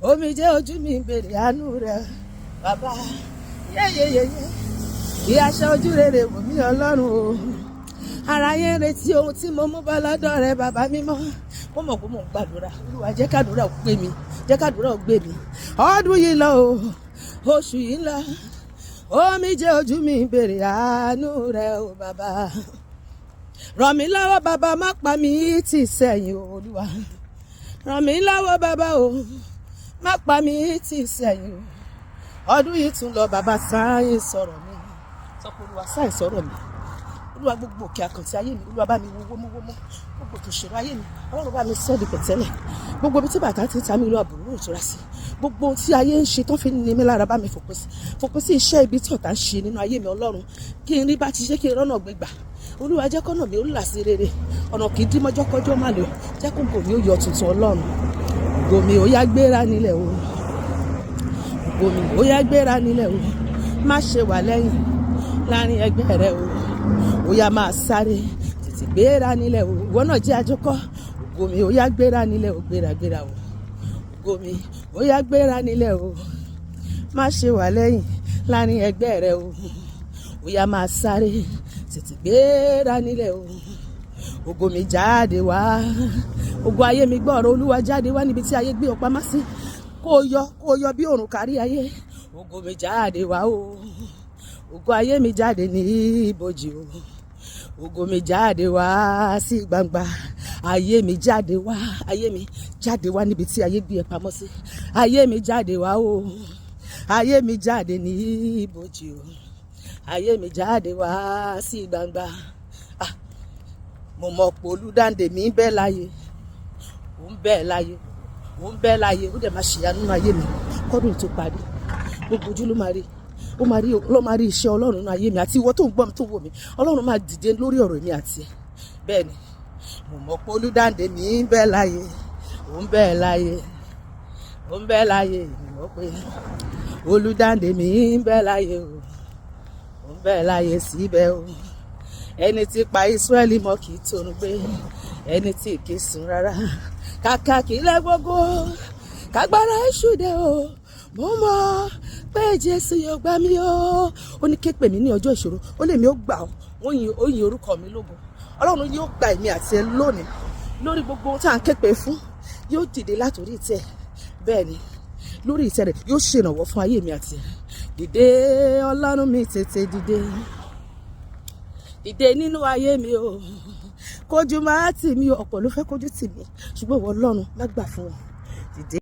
omijé ojú mi ń bèrè àánú rẹ bàbá yéyeyeye kí aṣọ ojú rere wò mí ọlọ́run o ara yẹn retí ohun tí mo mú bá lọ́dọ̀ rẹ bàbá mímọ́ mo mọ̀ pé mò ń gbàdúrà olúwa jẹ́ kádùúrà ó gbé mi jẹ́ kádùúrà ó gbé mi ọdún yìí lọ o oṣù yìí lọ omijé ojú mi ń bèrè àánú rẹ o bàbá ràn mí lọ́wọ́ bàbá má pa mí tì sẹ́yìn olúwa ràn mí lọ́wọ́ bàbá o má pa mí tì sẹ́yìn o ọdún yìí tún lọ bàbá sáyẹn sọ̀rọ̀ mi sọ pé olúwa sáyẹn sọ̀rọ̀ mi olúwa gbogbo òkè àkàntì ayé mi olúwa bá mi wo wómúwómú gbogbo òkè òṣèré ayé mi ọlọ́run bá mi sọ́ di pẹ̀tẹ́lẹ̀ gbogbo ibi tí bàtà ti ń ta mí olúwa bùrú ìtura sí gbogbo ohun tí ayé ń ṣe tó fi ń ní mi lára bá mi fòpin sí iṣẹ́ ibi tí ọ̀tá ń ṣe nínú ayé mi ọlọ́run kí n rí bá ti ṣe kí n rọ́nà gbégbà olúwa jẹ́ kọ́nà mi ó là sí rere ọ̀nà kì í dí mọ́jọ́ kọjọ́ má lò jẹ́ kó gòmí ó yọ tuntun ọlọ́run gòmí ó yá gbéra nílẹ̀ o gòmí ó yá gbéra nílẹ̀ o má ṣe wà lẹ́yìn láàrin ẹgbẹ́ rẹ o ó yá máa sáré tètè gbéra nílẹ̀ o ìwọ náà jẹ́ àjọkọ́ gòmí ó yá gbéra nílẹ̀ o gbéra o gòmí ó yá gbéra nílẹ̀ o má ṣe wà lẹ́yìn láàrin ẹgbẹ́ rẹ o ó yá máa sáré tètè gbéra nílẹ̀ o ògo mi jáde wá ògo ayé mi gbọ́rọ̀ olúwa jáde wá níbi tí ayé gbé ọ pamọ́ sí kó yọ bí òrùn kárí ayé ògo mi jáde wá o ògo ayé mi jáde ní ibojì o ògo mi jáde wá sí gbangba ayé mi jáde wá níbi tí ayé gbé ẹ pamọ́ sí ayé mi jáde wá o ayé mi jáde ní ibojì o ayé mi jáde wá sí gbangba mo mọ̀ pé olùdáǹdè mi ń bẹ láyé ó ń bẹ láyé ó dẹ̀ máa ṣèyanu nínú ayé mi kọ́dún tó parí gbogbo ojú ló máa rí iṣẹ́ ọlọ́run nínú ayé mi àti ìwọ tó ń gbọ́ mi tó wò mí ọlọ́run máa dìde lórí ọ̀rọ̀ mi àti ẹ̀ bẹ́ẹ̀ ni mo mọ̀ pé olùdáǹdè mi ń bẹ láyé ó ń bẹ láyé mo mọ̀ pé olùdáǹdè mi ń bẹ láyé o bẹ́ẹ̀ láyé síbẹ̀ o ẹni tí pa Ísírẹ́lì mọ́ kì í tóun gbé ẹni tí kì í sùn rárá kàkà kì í lẹ́ gbogbo kágbára èṣù dé o mo mọ̀ pé Jésù yóò gbà mí o ó ní ké pè mí ní ọjọ́ ìṣòro ó lè mi ó gbà ó yin orúkọ mi lógo ọlọ́run yóò gba èmi àti ẹ lónìí lórí gbogbo ohun tí à ń ké pè fún yóò dìde látòrí ìtẹ́ bẹ́ẹ̀ ni lórí ìtẹ́ rẹ̀ yóò ṣèrànwọ́ fún ayé mi àti ẹ dìde ọlọ́run mi tètè dìde nínú ayé mi o kójú máa tì mí ọ̀pọ̀ ló fẹ́ kójú tì mí ṣùgbọ́n ìwọ ọlọ́run má gbà fún wọn dìde.